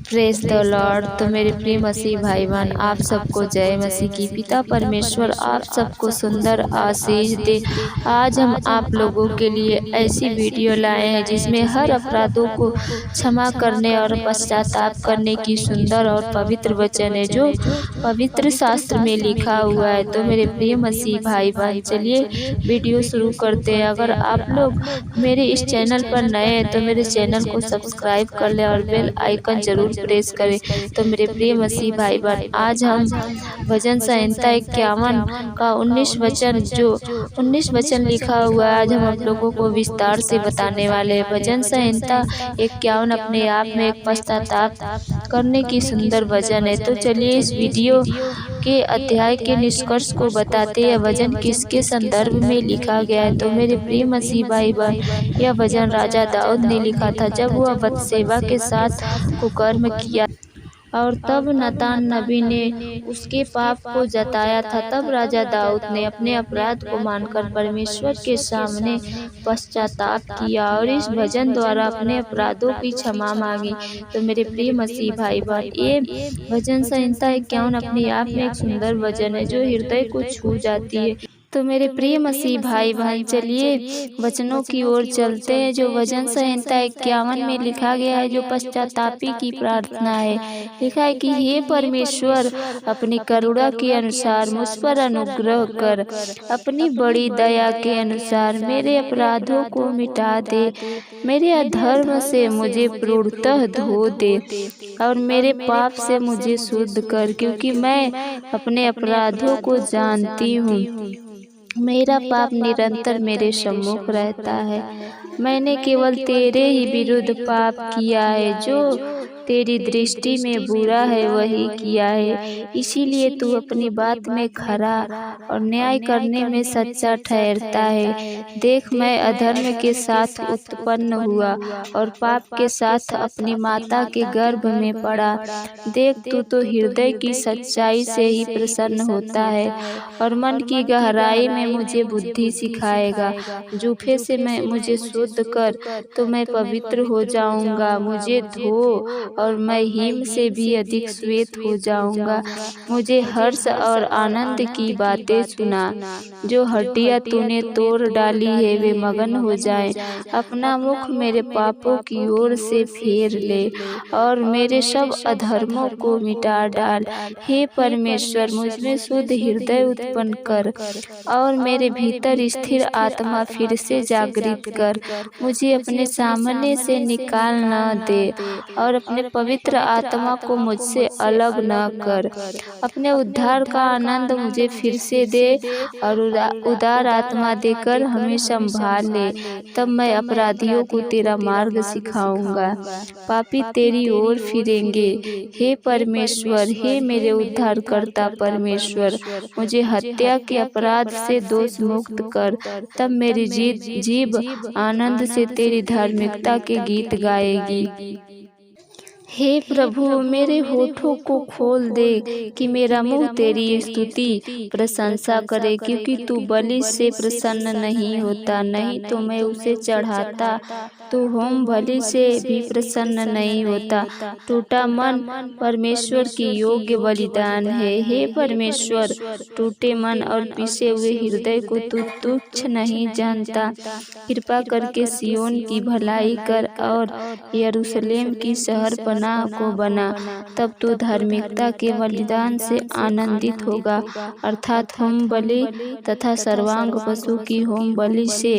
Praise the Lord. तो मेरे प्रिय मसीह भाई बहन, आप सबको जय मसीह की। पिता परमेश्वर आप सबको सुंदर आशीष दे। आज हम आप लोगों के लिए ऐसी वीडियो लाए हैं जिसमें हर अपराधों को क्षमा करने और पश्चाताप करने की सुंदर और पवित्र वचन है जो पवित्र शास्त्र में लिखा हुआ है। तो मेरे प्रिय मसीह भाई बहन, चलिए वीडियो शुरू करते हैं। अगर आप लोग मेरे इस चैनल पर नए हैं तो मेरे चैनल को सब्सक्राइब कर ले और बेल आइकन जरूर प्रेस करें। तो मेरे प्रिय मसीह भाई बहन, आज हम भजन संहिता 51 का 19 वचन, जो 19 वचन लिखा हुआ है, आज हम आप लोगों को विस्तार से बताने वाले हैं। भजन संहिता 51 अपने आप में एक पश्चाताप करने की सुंदर वचन है। तो चलिए इस वीडियो के अध्याय के निष्कर्ष को बताते हैं वचन किसके संदर्भ में लिखा गया है। तो मेरे प्रिय मसीह भाई बहन, यह वचन राजा दाऊद ने लिखा था जब वह बतशेबा के साथ कुकर्म किया और तब नातान नबी ने उसके पाप को जताया था। तब राजा दाऊद ने अपने अपराध को मानकर परमेश्वर के सामने पश्चाताप किया और इस भजन द्वारा अपने अपराधों की क्षमा मांगी। तो मेरे प्रिय मसीह भाई बहन, ये भजन संहिता 51 अपने आप में एक सुंदर भजन है जो हृदय को छू जाती है। तो मेरे प्रिय मसीह भाई बहन, चलिए वचनों की ओर चलते हैं जो भजन संहिता 51 में लिखा गया है, जो पश्चातापी की प्रार्थना है। लिखा है कि हे परमेश्वर, अपनी करुणा के अनुसार मुझ पर अनुग्रह कर, अपनी बड़ी दया के अनुसार मेरे अपराधों को मिटा दे, मेरे अधर्म से मुझे पूर्णतः धो दे और मेरे पाप से मुझे शुद्ध कर, क्योंकि मैं अपने अपराधों को जानती हूँ। मेरा पाप निरंतर मेरे सम्मुख रहता है। मैंने केवल तेरे ही विरुद्ध पाप किया है, जो तेरी दृष्टि में बुरा है वही किया है। इसीलिए तू अपनी बात में खरा और न्याय करने में सच्चा ठहरता है। देख, मैं अधर्म के साथ उत्पन्न हुआ और पाप के साथ अपनी माता के गर्भ में पड़ा। देख, तू तो हृदय की सच्चाई से ही प्रसन्न होता है और मन की गहराई में मुझे बुद्धि सिखाएगा। जूफे से मैं मुझे शुद्ध कर, तो मैं पवित्र हो जाऊंगा। मुझे धो और मैं हिम से भी अधिक श्वेत हो जाऊंगा। मुझे हर्ष और आनंद की बातें सुना। जो हड्डियां तूने तोड़ डाली है वे मगन हो जाएं। अपना मुख मेरे पापों की ओर से फेर ले और मेरे सब अधर्मों को मिटा डाल। हे परमेश्वर, मुझमें शुद्ध हृदय उत्पन्न कर और मेरे भीतर स्थिर आत्मा फिर से जागृत कर। मुझे अपने सामने से निकाल न दे और अपने पवित्र आत्मा को मुझसे अलग न कर। अपने उद्धार का आनंद मुझे फिर से दे और उदार आत्मा देकर हमें संभाल ले। तब मैं अपराधियों को तेरा मार्ग सिखाऊंगा, पापी तेरी ओर फिरेंगे। हे परमेश्वर, हे मेरे उद्धारकर्ता परमेश्वर, मुझे हत्या के अपराध से दोष मुक्त कर। तब मेरी जीभ आनंद से तेरी धार्मिकता के गीत गाएगी। हे प्रभु, मेरे होठों को खोल दे कि मेरा मुंह तेरी स्तुति प्रशंसा करे, क्योंकि तू बलि से प्रसन्न नहीं होता, नहीं तो मैं उसे चढ़ाता। तू होम बलि से भी प्रसन्न नहीं होता। टूटा मन परमेश्वर की योग्य बलिदान है। हे परमेश्वर, टूटे मन और पिसे हुए हृदय को तू तुच्छ नहीं जानता। कृपा करके सियोन की भलाई कर और यरूशलेम की शहर को बना। तब तू धार्मिकता के बलिदान से आनंदित होगा, अर्थात होम बलि तथा सर्वांग पशु की होम बलि से,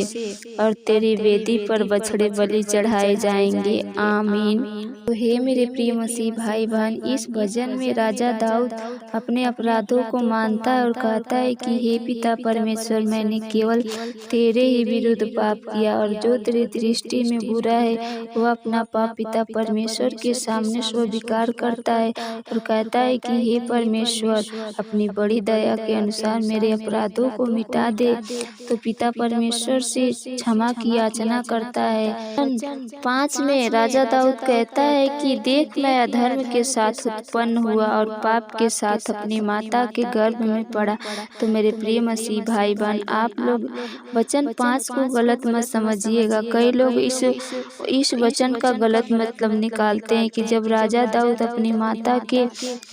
और तेरी वेदी पर बछड़े बलि चढ़ाए जाएंगे। आमीन। तो हे मेरे प्रिय मसीह भाई बहन, इस भजन में राजा दाऊद अपने अपराधों को मानता है और कहता है कि हे पिता परमेश्वर, मैंने केवल तेरे ही विरुद्ध पाप किया और जो तेरी दृष्टि में बुरा है वह अपना पाप पिता परमेश्वर के सामने स्वीकार करता है और कहता है कि हे परमेश्वर, अपनी बड़ी दया के अनुसार मेरे अपराधों को मिटा दे। तो पिता परमेश्वर से क्षमा की याचना करता है वचन 5 में राजा दाऊद कहता है कि देख, मैं अधर्म के साथ उत्पन्न हुआ और पाप के साथ अपनी माता के गर्भ में पड़ा। तो मेरे प्रिय मसीह भाई बहन, आप लोग वचन 5 को गलत मत समझिएगा। कई लोग इस वचन का गलत मतलब निकालते हैं कि जब राजा दाऊद अपनी माता के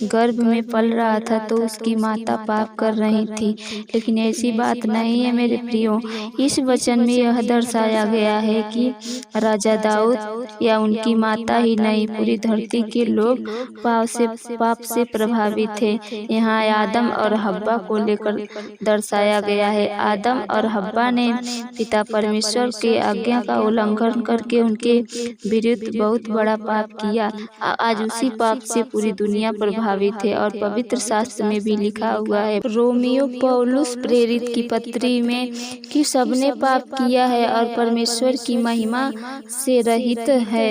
गर्भ में पल रहा था तो उसकी माता पाप कर रही थी, लेकिन ऐसी बात नहीं है मेरे प्रियो। इस वचन में यह दर्शाया गया है कि राजा दाऊद या उनकी माता ही नहीं, पूरी धरती के लोग पाप से प्रभावित थे। यहाँ आदम और हव्वा को लेकर दर्शाया गया है। आदम और हव्वा ने पिता परमेश्वर के आज्ञा का उल्लंघन करके उनके विरुद्ध बहुत बड़ा पाप किया। आज उसी पाप से पूरी दुनिया प्रभावित है और पवित्र शास्त्र में भी लिखा हुआ है, रोमियो पौलुस प्रेरित की पत्री में, कि सबने पाप किया है और परमेश्वर की महिमा से रहित है।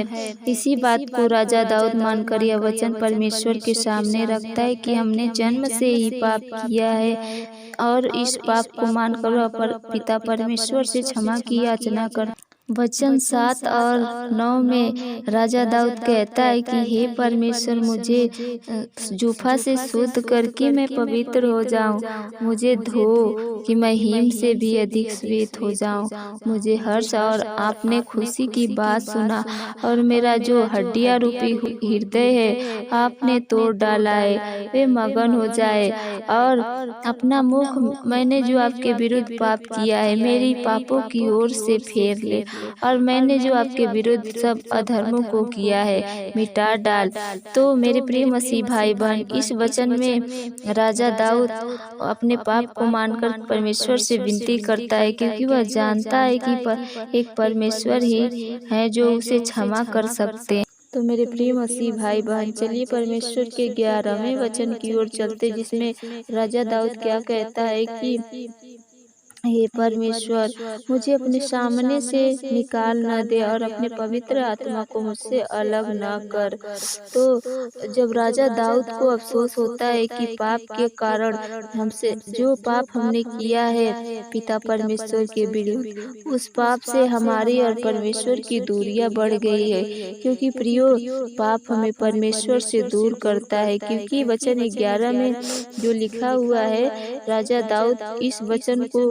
इसी बात को राजा दाऊद मानकर यह वचन परमेश्वर के सामने रखता है कि हमने जन्म से ही पाप किया है और इस पाप को मानकर पिता परमेश्वर से क्षमा की याचना कर। वचन 7 और 9 में राजा दाऊद कहता है कि हे परमेश्वर, मुझे जूफा से शुद्ध करके मैं पवित्र हो जाऊं, मुझे धो कि मैं हिम से भी अधिक श्वेत हो जाऊं। मुझे हर्ष और आपने खुशी की बात सुना और मेरा जो हड्डियां रूपी हृदय है आपने तोड़ डाला है, वे मगन हो जाए और अपना मुख मैंने जो आपके विरुद्ध पाप किया है मेरी पापों की ओर से फेर ले, और मैंने जो आपके विरुद्ध सब अधर्मों को किया है मिटा डाल। तो मेरे प्रिय मसीह भाई बहन, इस वचन में राजा दाऊद अपने पाप को मानकर परमेश्वर से विनती करता है, क्योंकि वह जानता है कि एक परमेश्वर ही है जो उसे क्षमा कर सकते हैं। तो मेरे प्रिय मसीह भाई बहन, चलिए परमेश्वर के 11वें वचन की ओर चलते, जिसमें राजा दाऊद क्या कहता है कि हे परमेश्वर, मुझे अपने सामने से निकाल न दे और अपने पवित्र आत्मा को मुझसे अलग न कर। तो जब राजा दाऊद को अफसोस होता है कि पाप के कारण हमसे जो पाप हमने किया है पिता परमेश्वर के विरुद्ध, उस पाप से हमारी और परमेश्वर की दूरियां बढ़ गई है, क्योंकि प्रियो पाप हमें परमेश्वर से दूर करता है। क्योंकि वचन 11 में जो लिखा हुआ है, राजा दाऊद इस वचन को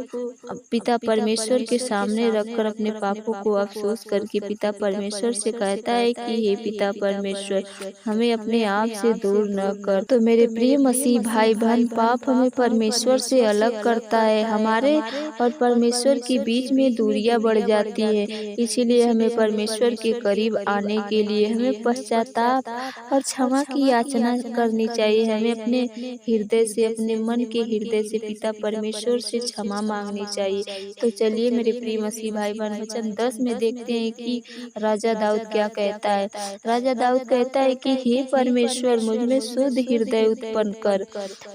पिता परमेश्वर के सामने रखकर अपने पापों को अफसोस करके पिता परमेश्वर से कहता है कि हे पिता परमेश्वर, हमें अपने आप से दूर न कर। तो मेरे प्रिय मसीह भाई बहन, पाप हमें परमेश्वर से अलग करता है, हमारे और परमेश्वर के बीच में दूरियां बढ़ जाती है। इसीलिए हमें परमेश्वर के करीब आने के लिए हमें पश्चाताप और क्षमा की याचना करनी चाहिए। हमें अपने हृदय से, अपने मन के हृदय से पिता परमेश्वर से क्षमा मांगनी चाहिए। तो चलिए मेरे प्रिय मसीह भाई बहन, वचन 10 में देखते हैं कि राजा दाऊद क्या कहता है। राजा दाऊद कहता है कि हे परमेश्वर, मुझ में शुद्ध हृदय उत्पन्न कर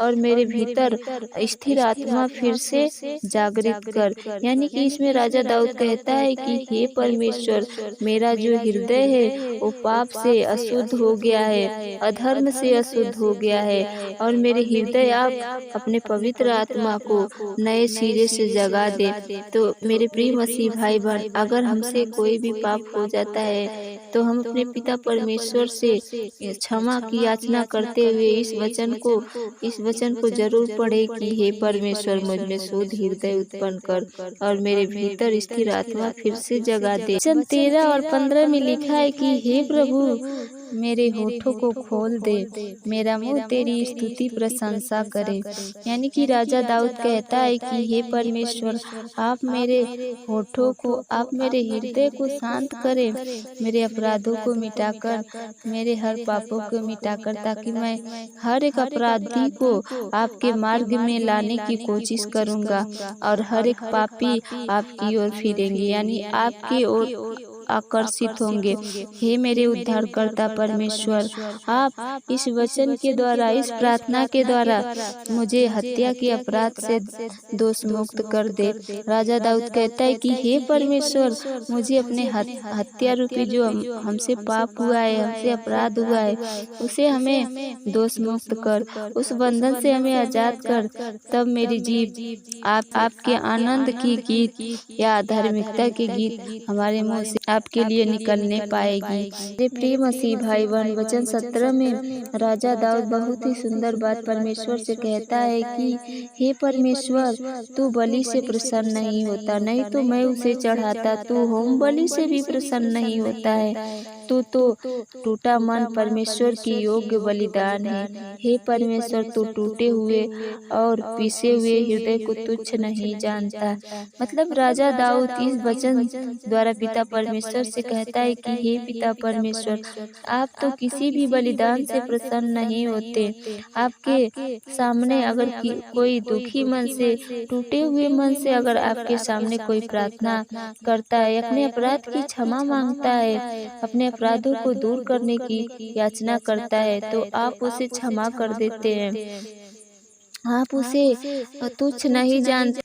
और मेरे भीतर स्थिर आत्मा फिर से जागृत कर। यानी कि इसमें राजा दाऊद कहता है कि हे परमेश्वर, मेरा जो हृदय है वो पाप से अशुद्ध हो गया है, अधर्म से अशुद्ध हो गया है, और मेरे हृदय आप अपने पवित्र आत्मा को नए सिरे से जगा दे। तो मेरे प्रिय मसीह भाई बहन, अगर हमसे कोई भी पाप हो जाता है तो हम अपने पिता परमेश्वर से क्षमा की याचना करते हुए इस वचन को जरूर पढ़े कि हे परमेश्वर, मुझ में शुद्ध हृदय उत्पन्न कर और मेरे भीतर स्थिर आत्मा फिर से जगा दे। वचन 13 और 15 में लिखा है कि हे प्रभु, मेरे होठों को खोल दे, मेरा मुंह तेरी स्तुति प्रशंसा करे। यानी कि राजा दाऊद कहता है कि हे परमेश्वर, आप मेरे होठों को, आप मेरे हृदय को शांत करें, मेरे अपराधों को मिटाकर, मेरे हर पापों को मिटाकर, ताकि मैं हर एक अपराधी को आपके मार्ग में लाने की कोशिश करूंगा और हर एक पापी आपकी ओर फिरेंगे, यानी आपकी ओर आकर्षित होंगे। हे मेरे उद्धारकर्ता परमेश्वर, आप इस वचन के द्वारा, इस प्रार्थना के द्वारा मुझे हत्या के अपराध से दोष मुक्त कर दे। राजा दाऊद कहता है कि हे परमेश्वर, मुझे अपने हत्या रूपी जो हमसे पाप हुआ है, हमसे अपराध हुआ है, उसे हमें दोष मुक्त कर, उस बंधन से हमें आजाद कर। तब मेरी जीभ आपके आनंद की गीत या धार्मिकता के गीत हमारे मुंह से आपके लिए निकलने पाएगी। मेरे प्रिय मसीह भाई बहन, वचन 17 में राजा दाऊद बहुत ही सुंदर बात परमेश्वर से कहता है कि हे परमेश्वर, तू बलि से प्रसन्न नहीं होता, नहीं तो मैं उसे चढ़ाता। तू होम बलि से भी प्रसन्न नहीं होता है। तू तो टूटा मन परमेश्वर की योग्य बलिदान है। हे परमेश्वर, तू टूटे हुए और पिसे हुए हृदय को तुच्छ नहीं जानता। मतलब राजा दाऊद इस वचन द्वारा पिता परमेश्वर से कहता है कि हे पिता परमेश्वर, आप तो किसी भी बलिदान से प्रसन्न नहीं होते। आपके सामने अगर कोई दुखी मन से, टूटे हुए मन से अगर आपके सामने कोई प्रार्थना करता है, अपने अपराध की क्षमा मांगता है, अपने अपराधों को दूर करने की याचना करता है, तो आप उसे क्षमा कर देते हैं, आप उसे तुच्छ नहीं जानते।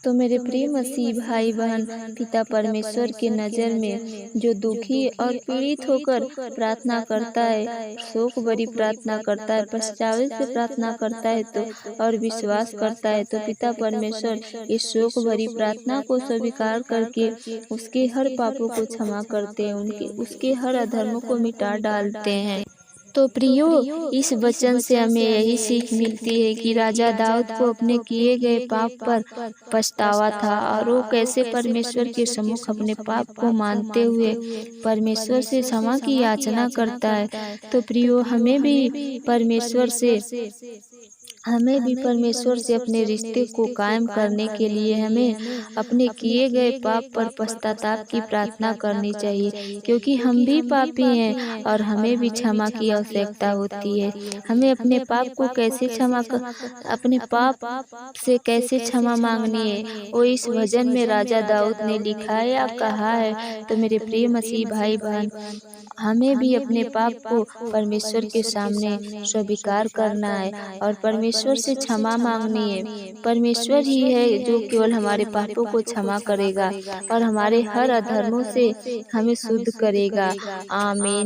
तो मेरे प्रिय मसीह भाई बहन, पिता परमेश्वर के नज़र में जो दुखी और पीड़ित होकर प्रार्थना करता है, शोक भरी प्रार्थना करता है, पछतावे से प्रार्थना करता है तो और विश्वास करता है, तो पिता परमेश्वर इस शोक भरी प्रार्थना को स्वीकार करके उसके हर पापों को क्षमा करते हैं, उसके हर अधर्मों को मिटा डालते हैं। तो प्रियो, इस वचन से हमें यही सीख मिलती है कि राजा दाऊद को अपने किए गए पाप पर पछतावा था और वो कैसे परमेश्वर के सम्मुख अपने पाप को मानते हुए परमेश्वर से क्षमा की याचना करता है। तो प्रियो, हमें भी परमेश्वर से अपने रिश्ते को कायम करने के लिए हमें अपने किए गए पाप पर पश्चाताप की प्रार्थना करनी चाहिए, क्योंकि हम भी पापी हैं और हमें भी क्षमा की आवश्यकता होती है। हमें अपने पाप को अपने पाप से कैसे क्षमा मांगनी है, वो इस भजन में राजा दाऊद ने लिखा है या कहा है। तो मेरे प्रिय मसीह भाई बहन, हमें भी अपने पाप को परमेश्वर के सामने स्वीकार करना है और परमेश्वर से क्षमा मांगनी है। परमेश्वर ही है जो केवल हमारे पापों को क्षमा करेगा और हमारे हर अधर्मों से हमें शुद्ध करेगा। आमीन।